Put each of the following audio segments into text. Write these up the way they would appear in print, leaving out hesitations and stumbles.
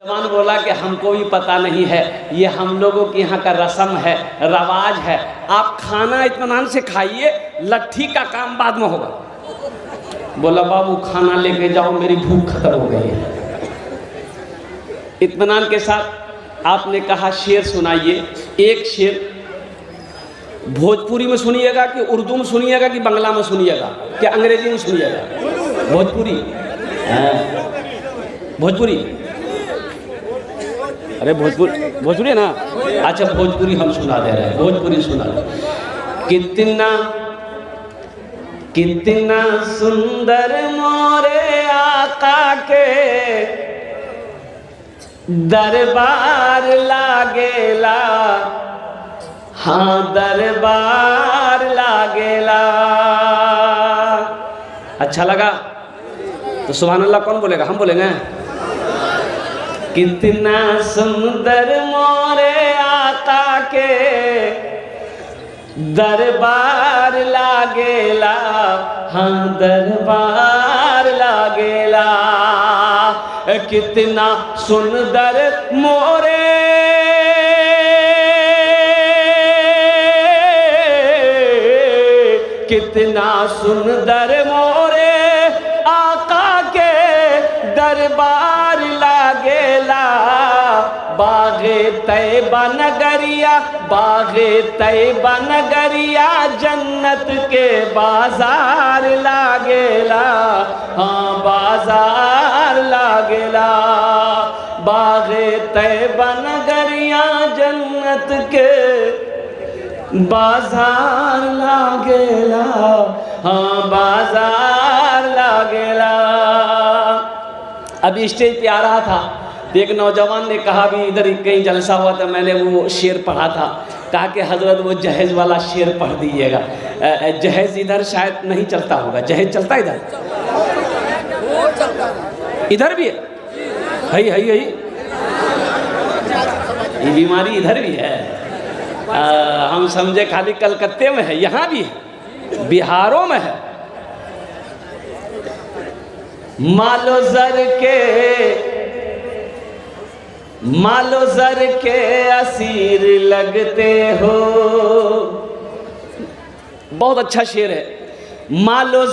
जवान बोला कि हमको भी पता नहीं है, ये हम लोगों के यहाँ का रस्म है, रवाज है, आप खाना इत्मीनान से खाइए, लट्ठी का काम बाद में होगा। बोला बाबू खाना लेके जाओ, मेरी भूख खत्म हो गई है। इत्मीनान के साथ आपने कहा शेर सुनाइए। एक शेर भोजपुरी में सुनिएगा कि उर्दू में सुनिएगा कि बांग्ला में सुनिएगा कि अंग्रेजी में सुनिएगा? भोजपुरी। भोजपुरी, अरे भोजपुरी है ना? अच्छा भोजपुरी हम सुना दे रहे हैं, भोजपुरी सुना दे। कितना सुंदर मोरे आका के दरबार लागेला, हाँ दरबार लागेला। अच्छा लगा तो सुभान अल्लाह कौन बोलेगा? हम बोलेंगे। कितना सुंदर मोरे आका के दरबार लागेला, हाँ दरबार लागेला। कितना सुंदर मोरे कितना सुंदर मोरे आका के दरबार लागेला। बागे तैबा नगरिया, बागे तैबा नगरिया जन्नत के बाजार लागेला, हाँ बाजार लागेला। बागे तैबा नगरिया जन्नत के बाजार लागेला, हाँ बाजार लागेला। अभी स्टेज पे आ रहा था तो एक नौजवान ने कहा, भी इधर कहीं जलसा हुआ था, मैंने वो शेर पढ़ा था, कहा कि हजरत वो जहेज वाला शेर पढ़ दीजिएगा। जहेज इधर शायद नहीं चलता होगा, जहेज चलता इधर? इधर भी है, ये बीमारी इधर भी है। हम समझे खाली कलकत्ते में है, यहाँ भी है, बिहारों में है। मालो जर के असीर लगते हो। बहुत अच्छा शेर है। मालो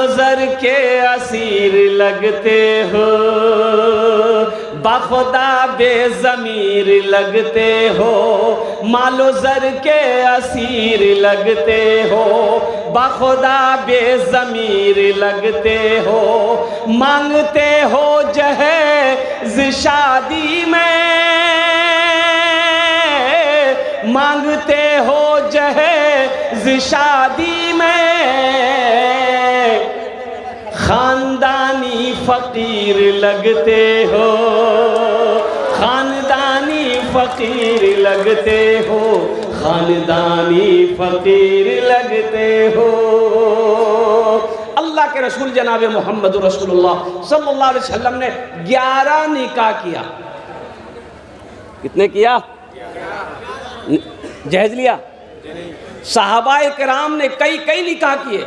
जर के असीर लगते हो, बाखुदा बेज़मीर लगते हो। मालो जर के असीर लगते हो, बाखुदा बेज़मीर लगते हो। मांगते हो जहेज़ शादी में, मांगते हो जहेज़ शादी में। खानदानी फकीर लगते हो, खानदानी फकीर लगते हो, खानदानी फकीर लगते हो। अल्लाह के रसूल जनाब मोहम्मद रसूलुल्लाह सल्लल्लाहु अलैहि वसल्लम ने 11 निकाह किया। कितने किया? जहेज लिया? सहाबाए किराम ने कई निकाह किए,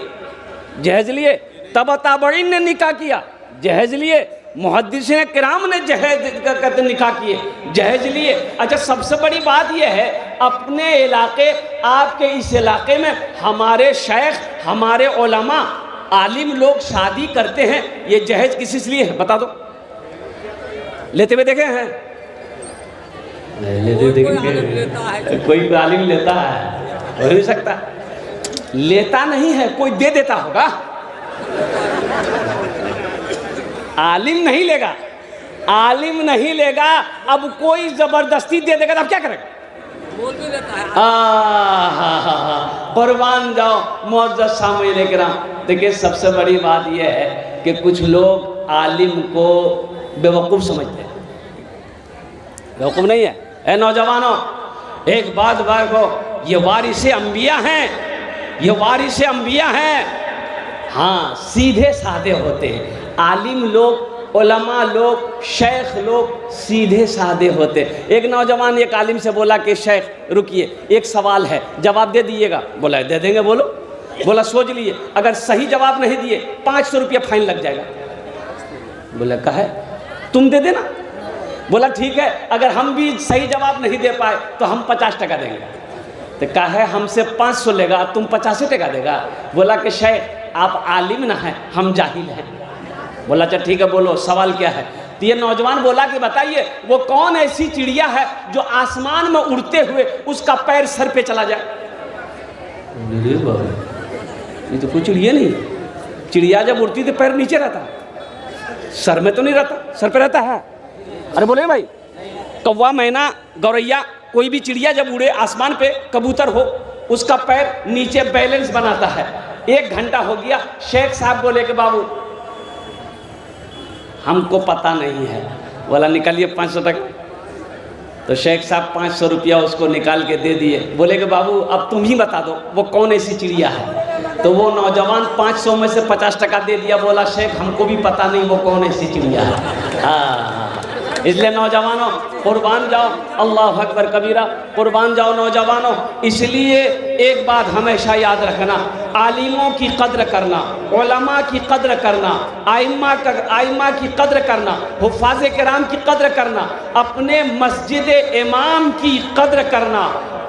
जहेज लिए। तबा ताबईन ने निकाह किया, जहेज लिए। मुहद्दिसीन किराम ने जहेज निकाह किए, जहेज लिए। अच्छा सबसे बड़ी बात यह है, अपने इलाके, आपके इस इलाके में हमारे शेख, हमारे उलमा, आलिम लोग शादी करते हैं, ये जहेज किस लिए है बता दो? लेते हुए देखे हैं? लेते देखे? कोई आलिम लेता है? हो नहीं सकता। लेता नहीं है, कोई दे देता होगा। आलिम नहीं लेगा, आलिम नहीं लेगा। अब कोई जबरदस्ती दे देगा तो अब क्या करेगा? बोल भी लेता है। कुर्बान जाओ मुअज़्ज़ज़ सामईन किराम। देखिए सबसे बड़ी बात यह है कि कुछ लोग आलिम को बेवकूफ़ समझते हैं। बेवकूफ़ नहीं है। ए नौजवानों, एक बात को, ये वारिसे अंबिया हैं, ये वारिसे अंबिया हैं। हाँ सीधे साधे होते हैं आलिम लोग, उलमा लोग, शेख लोग सीधे साधे होते। एक नौजवान एक आलिम से बोला कि शेख रुकिए, एक सवाल है, जवाब दे दीजिएगा। बोला दे देंगे, बोलो। बोला सोच लिए, अगर सही जवाब नहीं दिए 500 रुपया फाइन लग जाएगा। बोला कहा है तुम दे देना। बोला ठीक है, अगर हम भी सही जवाब नहीं दे पाए तो हम 50 टका देंगे। तो कहा है हमसे 500 लेगा, तुम 85 टका देगा। बोला कि शेख आप आलिम ना हैं, हम जाहिल हैं। बोला अच्छा ठीक है, बोलो सवाल क्या है। तो ये नौजवान बोला कि बताइए वो कौन ऐसी चिड़िया है जो आसमान में उड़ते हुए उसका पैर सर पे चला जाए। अरे बाबा, ये तो कोई चिड़िया नहीं। चिड़िया जब उड़ती तो पैर नीचे रहता, सर में तो नहीं रहता, सर पे रहता है। अरे बोले भाई, कौवा, मैना, गौरैया, कोई भी चिड़िया जब उड़े आसमान पे, कबूतर हो, उसका पैर नीचे बैलेंस बनाता है। 1 घंटा हो गया, शेख साहब बोले कि बाबू हमको पता नहीं है। बोला निकालिए 500 तक। तो शेख साहब 500 रुपया उसको निकाल के दे दिए। बोले कि बाबू अब तुम ही बता दो वो कौन ऐसी चिड़िया है। तो वो नौजवान 500 में से 50 टका दे दिया। बोला शेख हमको भी पता नहीं वो कौन ऐसी चिड़िया है। इसलिए नौजवानों कुर्बान जाओ, अल्लाह अकबर कबीरा, कुर्बान जाओ नौजवानों। इसलिए एक बात हमेशा याद रखना, आलिमों की कद्र करना, उलमा की कद्र करना, आइम्मा की कद्र करना, हुफ़ाज़े किराम की कद्र करना, अपने मस्जिद इमाम की कद्र करना।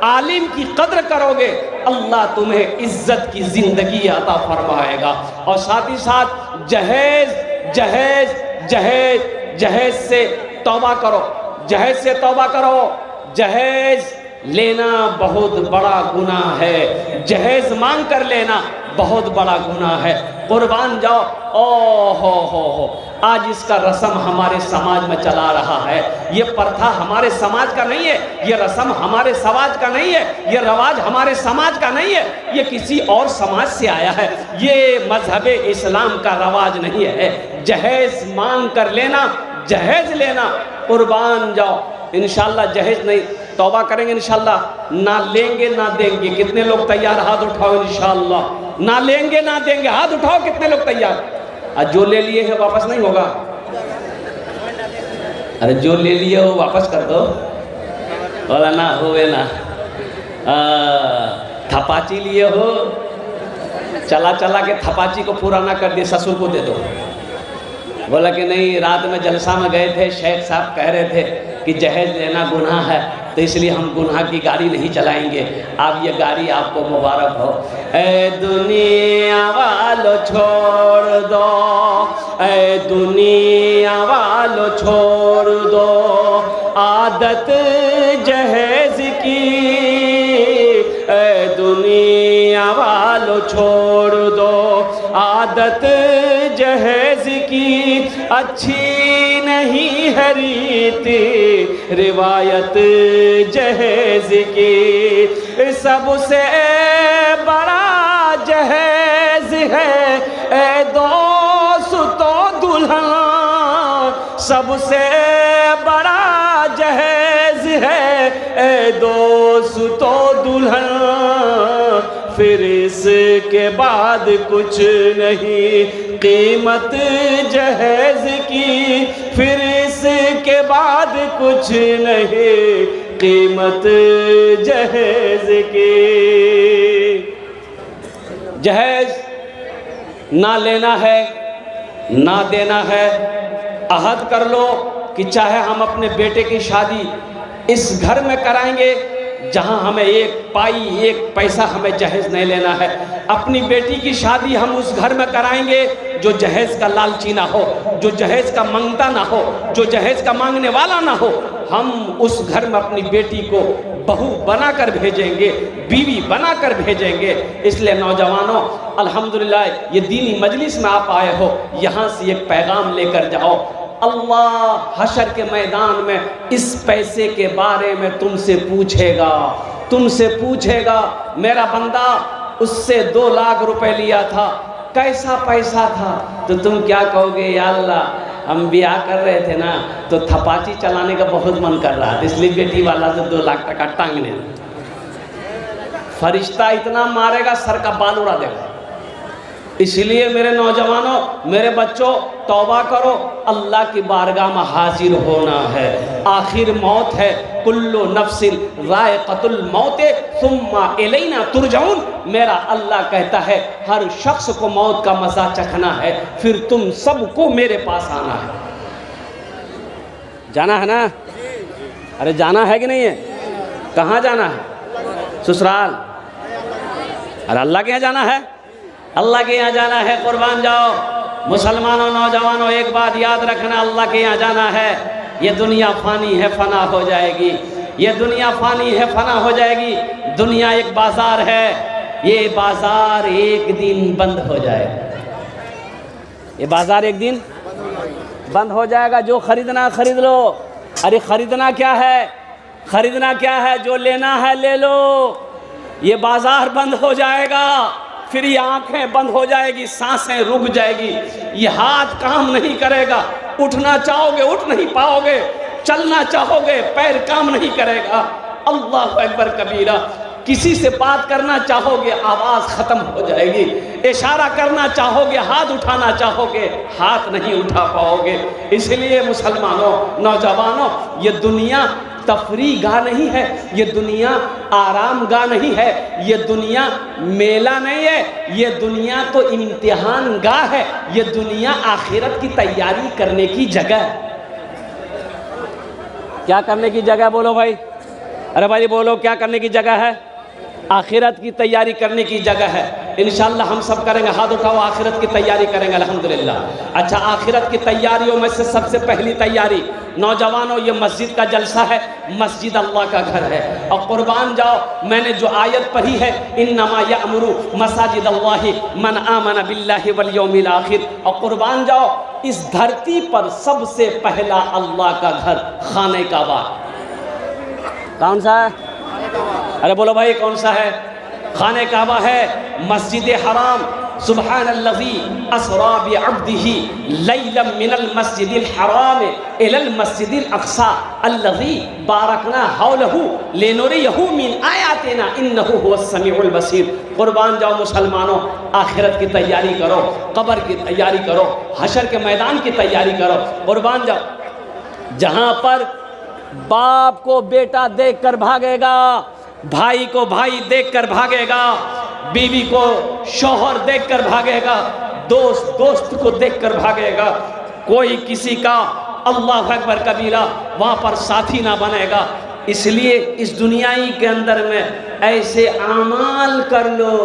आलिम की कद्र करोगे अल्लाह तुम्हें इज्जत की ज़िंदगी अता फरमाएगा। और साथ ही साथ जहेज़ जहेज़ जहेज़ जहेज़ से तौबा करो, जहेज से तौबा करो। जहेज लेना बहुत बड़ा गुनाह है, जहेज मांग कर लेना बहुत बड़ा गुनाह है। कुर्बान जाओ। ओ हो, आज इसका रस्म हमारे समाज में चला रहा है। ये प्रथा हमारे समाज का नहीं है, ये रस्म हमारे समाज का नहीं है, ये रवाज हमारे समाज का नहीं है, ये किसी और समाज से आया है। ये मजहब इस्लाम का रवाज नहीं है। जहेज मांग कर लेना, जहेज लेना। कुर्बान जाओ। इंशाल्लाह जहेज नहीं, तौबा करेंगे इंशाल्लाह। ना लेंगे ना देंगे। कितने लोग तैयार, हाथ उठाओ इंशाल्लाह। ना लेंगे ना देंगे, हाथ उठाओ कितने लोग तैयार। और जो ले लिए हैं वापस नहीं होगा। अरे जो ले लिए हो वापस कर दो। बोला ना होवे ना। थपाची लिए हो, चला चला के थपाची को पूरा ना कर दिए, ससुर को दे दो। बोला कि नहीं, रात में जलसा में गए थे, शेख साहब कह रहे थे कि जहेज लेना गुनाह है, तो इसलिए हम गुनाह की गाड़ी नहीं चलाएंगे। अब ये गाड़ी आपको मुबारक हो। ए दुनिया वालों छोड़ दो, ए दुनिया वालों छोड़ दो आदत जहेज की। ए दुनिया वालों छोड़ दो आदत जहेज की। अच्छी नहीं है रीति रिवायत जहेज की। सबसे बड़ा जहेज है ए दोस्तों दुल्हन, सबसे बड़ा जहेज है ए दोस्तों दुल्हन। फिर इसके बाद कुछ नहीं कीमत जहेज की। फिर इसके बाद कुछ नहीं कीमत जहेज की। जहेज ना लेना है ना देना है। अहद कर लो कि चाहे हम अपने बेटे की शादी इस घर में कराएंगे जहां हमें एक पाई एक पैसा हमें जहेज नहीं लेना है। अपनी बेटी की शादी हम उस घर में कराएंगे जो जहेज का लालची ना हो, जो जहेज का मांगता ना हो, जो जहेज का मांगने वाला ना हो। हम उस घर में अपनी बेटी को बहू बनाकर भेजेंगे, बीवी बनाकर भेजेंगे। इसलिए नौजवानों, अल्हम्दुलिल्लाह ये दीनी मजलिस में आप आए हो, यहाँ से एक पैगाम लेकर जाओ। अल्लाह हशर के मैदान में इस पैसे के बारे में तुमसे पूछेगा, तुमसे पूछेगा मेरा बंदा उससे 2 लाख रुपए लिया था, कैसा पैसा था? तो तुम क्या कहोगे? या अल्लाह हम ब्याह कर रहे थे ना तो थपाची चलाने का बहुत मन कर रहा था, इसलिए बेटी वाला से 2 लाख टका टांगने। फरिश्ता इतना मारेगा सर का बाल उड़ा देगा। इसलिए मेरे नौजवानों, मेरे बच्चों, तौबा करो, अल्लाह की बारगाह में हाजिर होना है। आखिर मौत है, कुल्लु नफ्सिन ज़ाइक़तुल मौत सुम्मा इलैना तुरजाऊन। मेरा अल्लाह कहता है हर शख्स को मौत का मज़ा चखना है, फिर तुम सबको मेरे पास आना है। जाना है ना? अरे जाना है कि नहीं है? कहाँ जाना है? ससुराल? अरे अल्लाह के यहाँ जाना है, अल्लाह के यहाँ जाना है। कुर्बान जाओ मुसलमानों, नौजवानों, एक बात याद रखना, अल्लाह के यहाँ जाना है। ये दुनिया फानी है, फना हो जाएगी। ये दुनिया फानी है, फना हो जाएगी। दुनिया एक बाजार है, ये बाजार एक दिन बंद हो जाएगा। ये बाजार एक दिन बंद हो जाएगा। जो खरीदना खरीद लो। अरे खरीदना क्या है? खरीदना क्या है? जो लेना है ले लो। ये बाजार बंद हो जाएगा, फिर ये आंखें बंद हो जाएगी, सांसें रुक जाएगी, ये हाथ काम नहीं करेगा। उठना चाहोगे उठ नहीं पाओगे, चलना चाहोगे पैर काम नहीं करेगा। अल्लाह अकबर कबीरा। किसी से बात करना चाहोगे आवाज़ ख़त्म हो जाएगी, इशारा करना चाहोगे, हाथ उठाना चाहोगे, हाथ नहीं उठा पाओगे। इसलिए मुसलमानों, नौजवानों, ये दुनिया तफरीह गाह नहीं है, ये दुनिया आराम गाह नहीं है, ये दुनिया मेला नहीं है, ये दुनिया तो इम्तिहान गाह है। ये दुनिया आखिरत की तैयारी करने की जगह है। क्या करने की जगह? बोलो भाई, अरे भाई बोलो, क्या करने की जगह है? आखिरत की तैयारी करने की जगह है। इंशाअल्लाह हम सब करेंगे, हाथ उठाओ, आखिरत की तैयारी करेंगे अल्हम्दुलिल्लाह। अच्छा, आखिरत की तैयारियों में से सबसे पहली तैयारी, नौजवानों, ये मस्जिद का जलसा है। मस्जिद अल्लाह का घर है। और कुर्बान जाओ, मैंने जो आयत पढ़ी है, इन्नमा यअमुरु मसाजिद अल्लाहि मन आमन बिल्लाहि वल यौमिल आखिर। और कुर्बान जाओ, इस धरती पर सबसे पहला अल्लाह का घर खाने काबा। कौन सा है? अरे बोलो भाई, कौन सा है? खाने काबा है, मस्जिद हराम। सुब्हानल्लज़ी अस्रा बिअब्दिही लैलन मिनल मस्जिदिल हराम इलल मस्जिदिल अक़सा अल्लज़ी बारकना हौलहू लिनुरियहू मिन आयातिना इन्नहु हुवस समीउल बसीर। कुर्बान जाओ मुसलमानों, आखिरत की तैयारी करो, कब्र की तैयारी करो, हशर के मैदान की तैयारी करो। कुर्बान जाओ, जहाँ पर बाप को बेटा देखकर भागेगा, भाई को भाई देखकर भागेगा, बीवी को शौहर देखकर भागेगा, दोस्त दोस्त को देखकर भागेगा, कोई किसी का अल्लाह अकबर कबीरा वहाँ पर साथी ना बनेगा। इसलिए इस दुनियाई के अंदर में ऐसे आमाल कर लो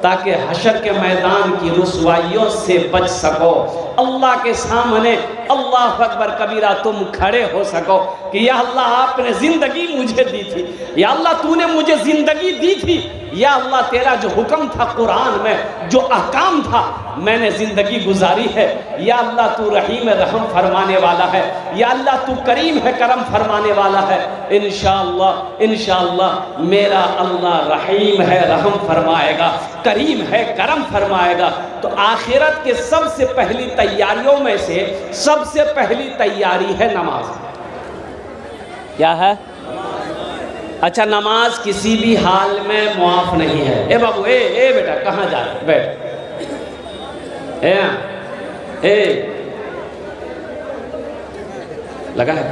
ताकि हशर के मैदान की रुसवाइयों से बच सको। अल्लाह के सामने अल्लाह अकबर कबीरा तुम खड़े हो सको कि या अल्लाह आपने ज़िंदगी मुझे दी थी, या अल्लाह तूने मुझे ज़िंदगी दी थी, या अल्लाह तेरा जो हुक्म था कुरान में, जो अहकाम था, मैंने ज़िंदगी गुजारी है। या अल्लाह तू रहीम रहम फरमाने वाला है, या अल्लाह तू करीम है करम फरमाने वाला है। इंशाअल्लाह इंशाअल्लाह मेरा अल्लाह रहीम है, रहम फरमाएगा, करीम है, करम फरमाएगा। तो आखिरत के सबसे पहली तैयारियों में से सबसे पहली तैयारी है नमाज। क्या है? अच्छा, नमाज किसी भी हाल में मुआफ नहीं है। ए बाबू, ए बेटा, कहाँ जा रहे? बैठ। ए लगा है?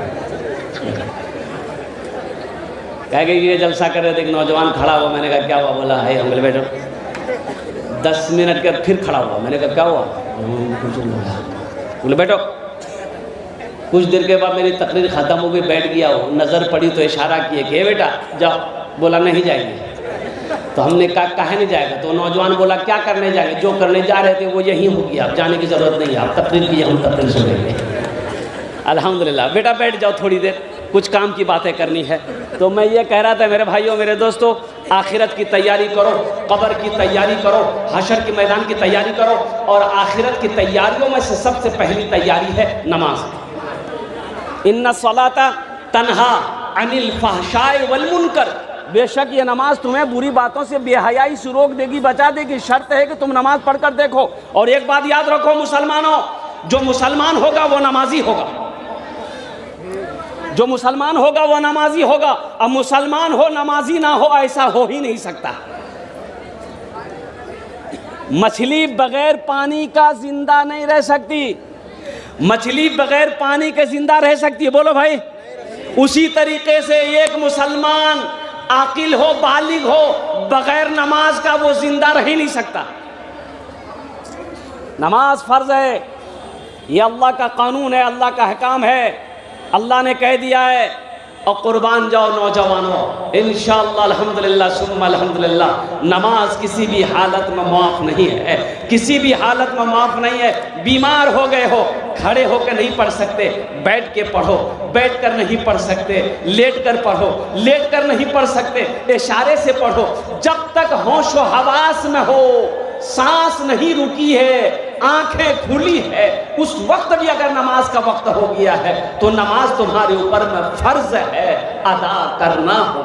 कह गई ये जलसा कर रहे थे, एक नौजवान खड़ा हुआ। मैंने कहा क्या हुआ? बोला है हम। बैठो। 10 मिनट के फिर खड़ा हुआ। मैंने कहा क्या हुआ? बोले बैठो। कुछ देर के बाद मेरी तकरीर ख़त्म हो गई, बैठ गया वो, नज़र पड़ी तो इशारा किए कि बेटा जाओ। बोला नहीं जाएंगे। तो हमने कहा काहे नहीं जाएगा? तो नौजवान बोला क्या करने जाएंगे? जो करने जा रहे थे वो यही हो गया, अब जाने की ज़रूरत नहीं है, आप तकरीर की, हम तकरीर सुनेंगे। अल्हम्दुलिल्लाह। बेटा बैठ जाओ, थोड़ी देर कुछ काम की बातें करनी है। तो मैं ये कह रहा था मेरे भाइयों, मेरे दोस्तों, आखिरत की तैयारी करो, कब्र की तैयारी करो, हशर के मैदान की तैयारी करो। और आखिरत की तैयारियों में से सबसे पहली तैयारी है नमाज। इन्ना सलाता तन्हा अनिल फहशाए वल मुनकर। बेशक ये नमाज तुम्हें बुरी बातों से, बेहयाई से रोक देगी, बचा देगी। शर्त है कि तुम नमाज पढ़कर देखो। और एक बात याद रखो मुसलमानों, जो मुसलमान होगा वो नमाजी होगा, जो मुसलमान होगा वो नमाजी होगा। अब मुसलमान हो नमाजी ना हो, ऐसा हो ही नहीं सकता। मछली बगैर पानी का जिंदा नहीं रह सकती। मछली बगैर पानी के जिंदा रह सकती है? बोलो भाई। उसी तरीके से एक मुसलमान आकिल हो, बालिग हो, बगैर नमाज का वो जिंदा रह ही नहीं सकता। नमाज फर्ज है, ये अल्लाह का कानून है, अल्लाह का अहकाम है। अल्लाह ने कह दिया है और कुर्बान जाओ नौजवानों, इंशाअल्लाह अल्हम्दुलिल्लाह सुम्मा अल्हम्दुलिल्लाह, नमाज किसी भी हालत में माफ़ नहीं है, किसी भी हालत में माफ़ नहीं है। बीमार हो गए हो, खड़े होकर नहीं पढ़ सकते, बैठ के पढ़ो, बैठ कर नहीं पढ़ सकते, लेट कर पढ़ो, लेट कर नहीं पढ़ सकते, इशारे से पढ़ो। जब तक होश व हवास में हो, सांस नहीं रुकी है, आंखें खुली है, उस वक्त भी अगर नमाज का वक्त हो गया है तो नमाज तुम्हारे ऊपर में फर्ज है, अदा करना हो।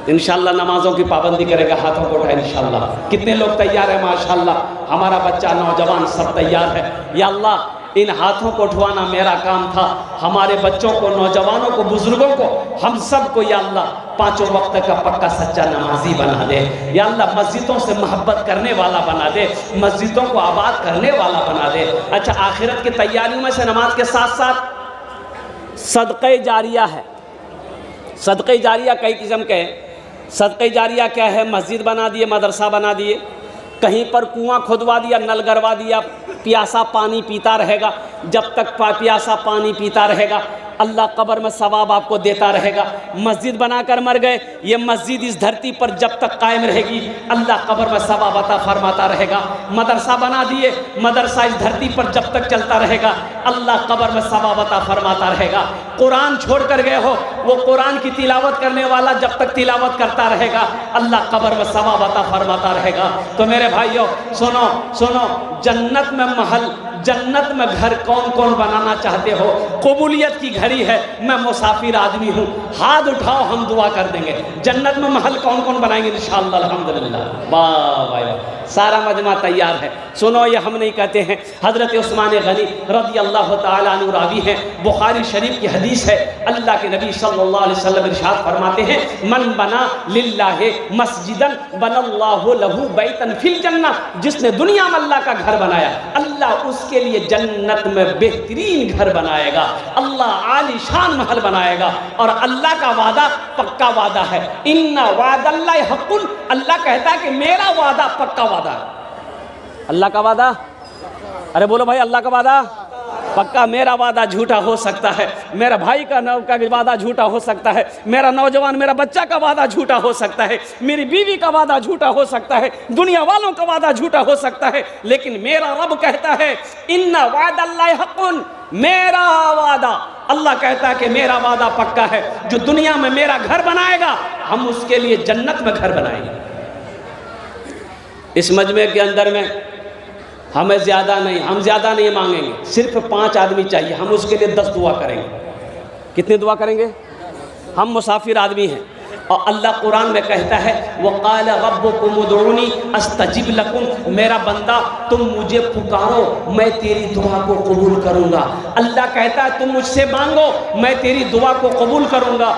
इंशाअल्लाह नमाजों की पाबंदी करेगा, हाथों को उठाए इंशाअल्लाह। कितने लोग तैयार है? माशाअल्लाह, हमारा बच्चा नौजवान सब तैयार है। या अल्लाह, इन हाथों को उठवाना मेरा काम था। हमारे बच्चों को, नौजवानों को, बुजुर्गों को, हम सब को या अल्लाह पांचों वक्त का पक्का सच्चा नमाजी बना दे। या अल्लाह मस्जिदों से मोहब्बत करने वाला बना दे, मस्जिदों को आबाद करने वाला बना दे। अच्छा, आखिरत की तैयारियों में से नमाज के साथ साथ सदक़े जारिया है। सदक़े जारिया कई किस्म के हैं। सदक़े जारिया क्या है? मस्जिद बना दिए, मदरसा बना दिए, कहीं पर कुआं खुदवा दिया, नल गड़वा दिया, प्यासा पानी पीता रहेगा। जब तक प्यासा पानी पीता रहेगा अल्लाह कब्र में सवाब आपको देता रहेगा। मस्जिद बनाकर मर गए, ये मस्जिद इस धरती पर जब तक कायम रहेगी अल्लाह कब्र में सवाब अता फरमाता रहेगा। मदरसा बना दिए, मदरसा इस धरती पर जब तक चलता रहेगा अल्लाह कब्र में सवाब अता फरमाता रहेगा। कुरान छोड़ कर गए हो, वो कुरान की तिलावत करने वाला जब तक तिलावत करता रहेगा अल्लाह कब्र में सवाब अता फरमाता रहेगा। तो मेरे भाइयों सुनो सुनो, जन्नत में महल, जन्नत में घर कौन कौन बनाना चाहते हो? कबूलियत की घड़ी है, मैं मुसाफिर आदमी हूँ, हाथ उठाओ, हम दुआ कर देंगे। जन्नत में महल कौन कौन बनाएंगे? इंशाअल्लाह अल्हम्दुलिल्लाह। वाह वाह, सारा मजमा तैयार है। सुनो, ये हम नहीं कहते हैं, हज़रत उस्मान गनी रज़ी अल्लाह ताला अन्हु रावी हैं, बुखारी शरीफ की हदीस है। अल्लाह के नबी सल्लल्लाहु अलैहि वसल्लम इरशाद फरमाते हैं, मन बना लिल्लाहि मस्जिदन बनल्लाहु लहू बैतन फिल जन्नह, जिसने दुनिया में अल्लाह का घर बनाया अल्लाह उसके लिए जन्नत में बेहतरीन घर बनाएगा, अल्लाह आलीशान महल बनाएगा। और अल्लाह का वादा पक्का वादा है, इन्ना वादल्लाहि हक़्क़ुन, अल्लाह कहता है कि मेरा वादा पक्का वादा है। अल्लाह का वादा, अरे बोलो भाई, अल्लाह का वादा पक्का। मेरा वादा झूठा हो सकता है, मेरा भाई का वादा झूठा हो सकता है, मेरा नौजवान, मेरा बच्चा का वादा झूठा हो सकता है, मेरी बीवी का वादा झूठा हो सकता है, दुनिया वालों का वादा झूठा हो सकता है, लेकिन मेरा रब कहता है इन्ना वादल्लाहि हक़्क़ुन, मेरा वादा, अल्लाह कहता है कि मेरा वादा पक्का है। जो दुनिया में मेरा घर बनाएगा हम उसके लिए जन्नत में घर बनाएंगे। इस मजमे के अंदर में हमें ज़्यादा नहीं, हम ज़्यादा नहीं मांगेंगे, सिर्फ 5 आदमी चाहिए, हम उसके लिए 10 दुआ करेंगे। कितनी दुआ करेंगे? हम मुसाफिर आदमी हैं और अल्लाह कुरान में कहता है वक़ाल रब्बुकुम उदऊनी अस्तजिब लकुम, मेरा बंदा तुम मुझे पुकारो मैं तेरी दुआ को कबूल करूँगा। अल्लाह कहता है तुम मुझसे मांगो मैं तेरी दुआ को कबूल करूँगा।